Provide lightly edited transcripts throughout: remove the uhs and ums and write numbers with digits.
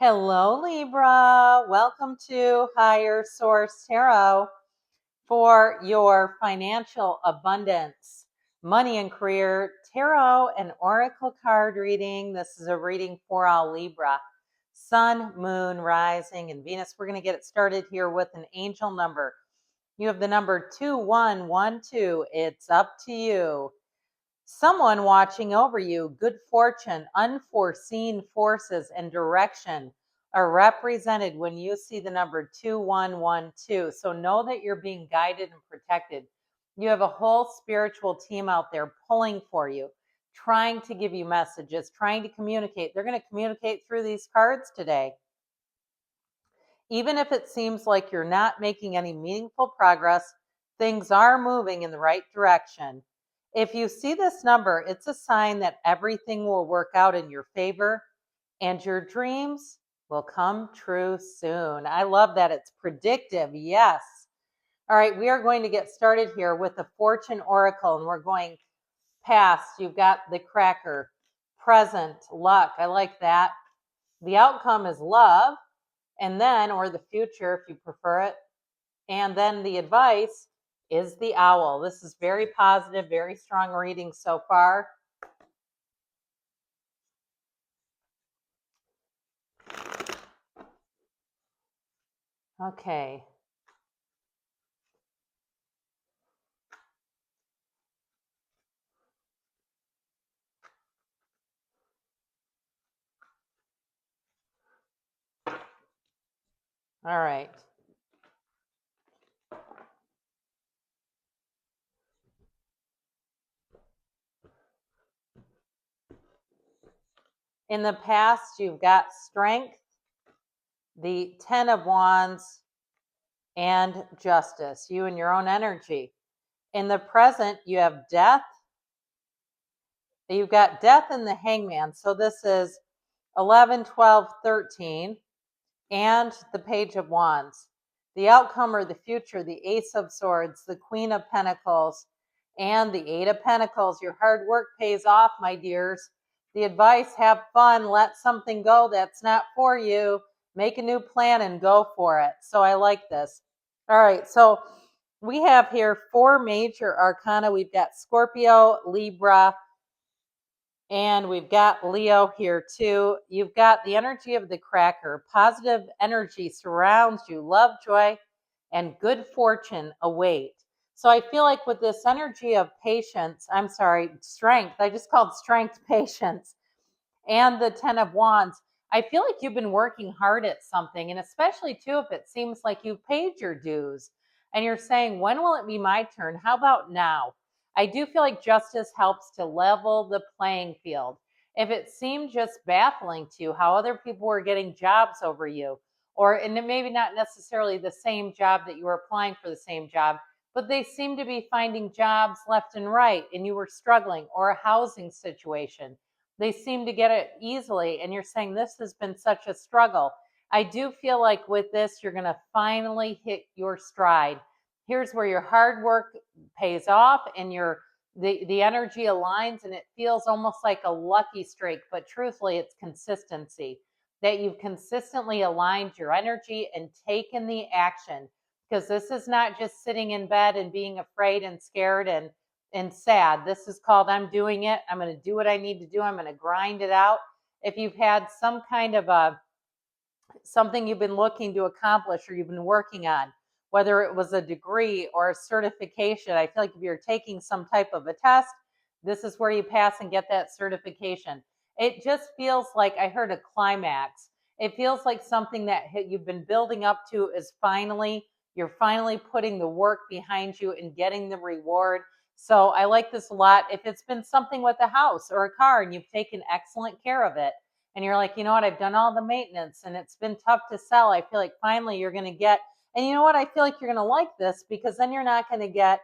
Hello, Libra. Welcome to Higher Source Tarot for your financial abundance, money and career tarot and oracle card reading. This is a reading for all Libra, Sun, Moon, Rising, and Venus. We're going to get it started here with an angel number. You have the number 2112. It's up to you. Someone watching over you, good fortune, unforeseen forces, and direction are represented when you see the number 2112. So know that you're being guided and protected. You have a whole spiritual team out there pulling for you, trying to give you messages, trying to communicate. They're going to communicate through these cards today. Even if it seems like you're not making any meaningful progress, things are moving in the right direction. If you see this number, it's a sign that everything will work out in your favor and your dreams will come true soon. I love that. It's predictive. Yes. All right, we are going to get started here with the Fortune Oracle, and we're going past. You've got the cracker, present, luck. I like that. The outcome is love, and then, or the future if you prefer it. And then the advice is the owl. This is very positive, very strong reading so far. Okay. All right. In the past, you've got strength, the 10 of Wands, and justice, you and your own energy. In the present, you have death. You've got death and the hangman. So this is 11, 12, 13, and the page of wands. The outcome or the future, the ace of swords, the queen of pentacles, and the eight of pentacles. Your hard work pays off, my dears. The advice, have fun, let something go that's not for you. Make a new plan and go for it. So I like this. All right, so we have here 4 major arcana. We've got Scorpio, Libra, and we've got Leo here too. You've got the energy of the cracker. Positive energy surrounds you. Love, joy, and good fortune await. So I feel like with this energy of strength. I just called strength patience. And the 10 of wands. I feel like you've been working hard at something, and especially too if it seems like you've paid your dues and you're saying, when will it be my turn? How about now? I do feel like justice helps to level the playing field. If it seemed just baffling to you how other people were getting jobs over you, and it maybe not necessarily the same job that you were applying for the same job, but they seem to be finding jobs left and right and you were struggling, or a housing situation. They seem to get it easily, and you're saying this has been such a struggle. I do feel like with this, you're going to finally hit your stride. Here's where your hard work pays off and the energy aligns, and it feels almost like a lucky streak, but truthfully, it's consistency. That you've consistently aligned your energy and taken the action, because this is not just sitting in bed and being afraid and scared and sad. This is called, I'm doing it. I'm going to do what I need to do. I'm going to grind it out. If you've had some kind of something you've been looking to accomplish or you've been working on, whether it was a degree or a certification, I feel like if you're taking some type of a test, this is where you pass and get that certification. It just feels like, I heard a climax. It feels like something that you've been building up to you're finally putting the work behind you and getting the reward. So I like this a lot. If it's been something with a house or a car and you've taken excellent care of it, and you're like, you know what, I've done all the maintenance and it's been tough to sell, I feel like finally you're going to get, and you know what, I feel like you're going to like this, because then you're not going to get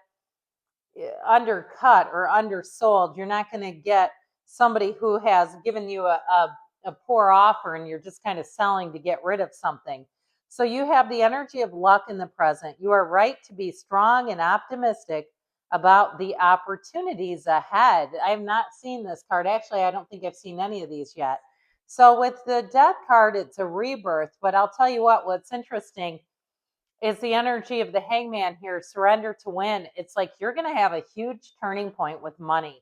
undercut or undersold. You're not going to get somebody who has given you a poor offer and you're just kind of selling to get rid of something. So you have the energy of luck in the present. You are right to be strong and optimistic about the opportunities ahead. I have not seen this card. Actually, I don't think I've seen any of these yet. So with the death card, it's a rebirth, but I'll tell you what's interesting is the energy of the hangman here, surrender to win. It's like you're going to have a huge turning point with money.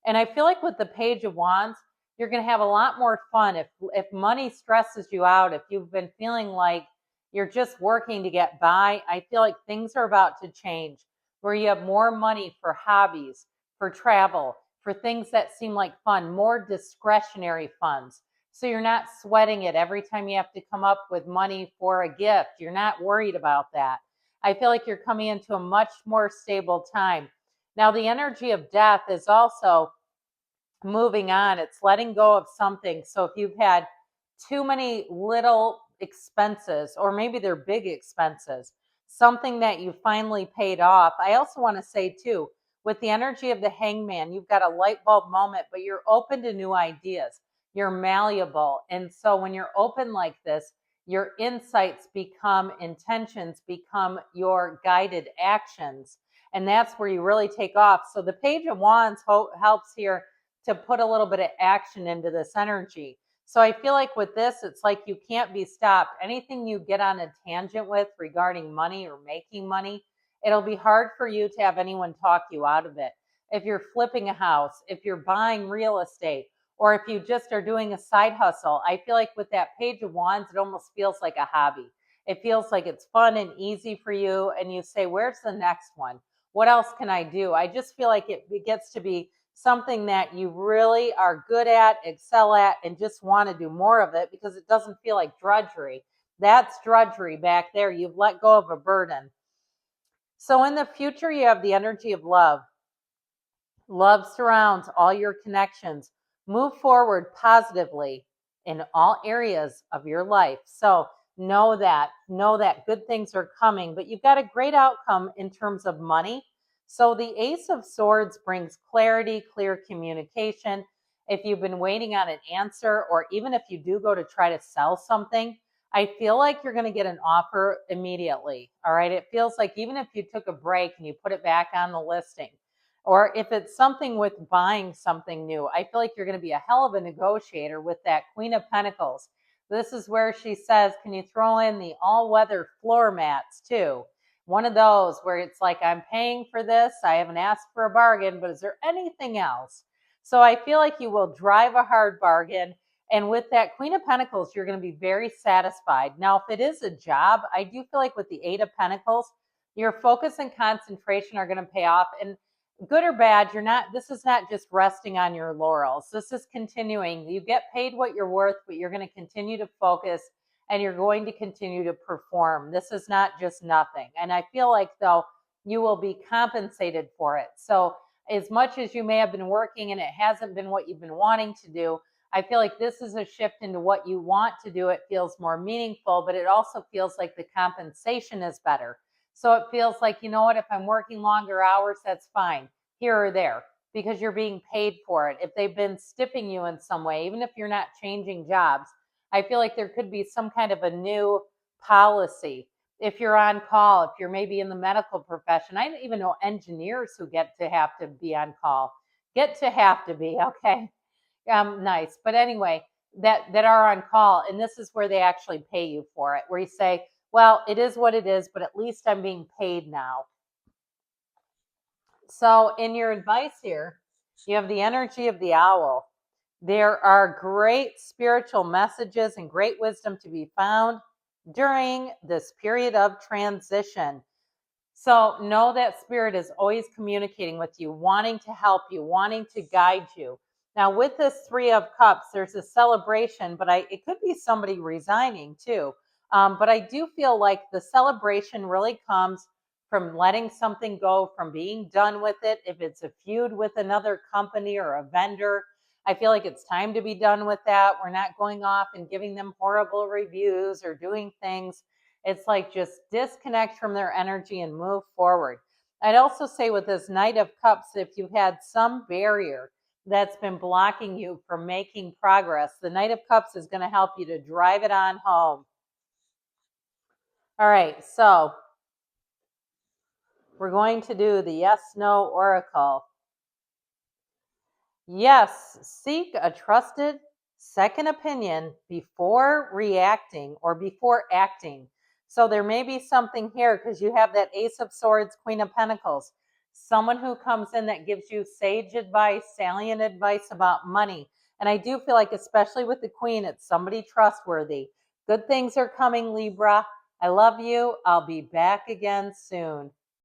And I feel like with the Page of Wands, you're going to have a lot more fun. If money stresses you out, if you've been feeling like you're just working to get by, I feel like things are about to change where you have more money for hobbies, for travel, for things that seem like fun, more discretionary funds. So you're not sweating it every time you have to come up with money for a gift. You're not worried about that. I feel like you're coming into a much more stable time. Now, the energy of death is also moving on. It's letting go of something. So if you've had too many little expenses, or maybe they're big expenses, something that you finally paid off. I also want to say, too, with the energy of the hangman, you've got a light bulb moment, but you're open to new ideas. You're malleable. And so when you're open like this, your insights become intentions, become your guided actions. And that's where you really take off. So the Page of Wands helps here to put a little bit of action into this energy. So I feel like with this, it's like you can't be stopped. Anything you get on a tangent with regarding money or making money, it'll be hard for you to have anyone talk you out of it. If you're flipping a house, if you're buying real estate, or if you just are doing a side hustle, I feel like with that Page of Wands, it almost feels like a hobby. It feels like it's fun and easy for you, and you say, where's the next one? What else can I do? I just feel like it gets to be something that you really are good at, excel at, and just want to do more of it because it doesn't feel like drudgery. That's drudgery back there. You've let go of a burden. So in the future, you have the energy of love. Love surrounds all your connections. Move forward positively in all areas of your life. So know that good things are coming, but you've got a great outcome in terms of money. So the Ace of Swords brings clarity, clear communication. If you've been waiting on an answer, or even if you do go to try to sell something, I feel like you're going to get an offer immediately. All right. It feels like even if you took a break and you put it back on the listing, or if it's something with buying something new, I feel like you're going to be a hell of a negotiator with that Queen of Pentacles. This is where she says, can you throw in the all-weather floor mats too? One of those where it's like, I'm paying for this. I haven't asked for a bargain, but is there anything else? So I feel like you will drive a hard bargain. And with that Queen of Pentacles, you're going to be very satisfied. Now, if it is a job, I do feel like with the Eight of Pentacles, your focus and concentration are going to pay off. And good or bad, this is not just resting on your laurels. This is continuing. You get paid what you're worth, but you're going to continue to focus and you're going to continue to perform. This is not just nothing. And I feel like, though, you will be compensated for it. So as much as you may have been working and it hasn't been what you've been wanting to do, I feel like this is a shift into what you want to do. It feels more meaningful, but it also feels like the compensation is better. So it feels like, you know what, if I'm working longer hours, that's fine, here or there, because you're being paid for it. If they've been stipping you in some way, even if you're not changing jobs, I feel like there could be some kind of a new policy. If you're on call, if you're maybe in the medical profession, I don't even know engineers who get to have to be on call. Get to have to be, okay. Nice. But anyway, that are on call, and this is where they actually pay you for it, where you say, well, it is what it is, but at least I'm being paid now. So in your advice here, you have the energy of the owl. There are great spiritual messages and great wisdom to be found during this period of transition. So know that spirit is always communicating with you, wanting to help you, wanting to guide you. Now, with this Three of Cups, there's a celebration, but it could be somebody resigning too. But I do feel like the celebration really comes from letting something go, from being done with it. If it's a feud with another company or a vendor, I feel like it's time to be done with that. We're not going off and giving them horrible reviews or doing things. It's like just disconnect from their energy and move forward. I'd also say with this Knight of Cups, if you've had some barrier that's been blocking you from making progress, the Knight of Cups is going to help you to drive it on home. All right, so we're going to do the yes/no oracle. Yes, seek a trusted second opinion before reacting or before acting. So there may be something here because you have that Ace of Swords, Queen of Pentacles. Someone who comes in that gives you sage advice, salient advice about money. And I do feel like, especially with the Queen, it's somebody trustworthy. Good things are coming, Libra. I love you. I'll be back again soon.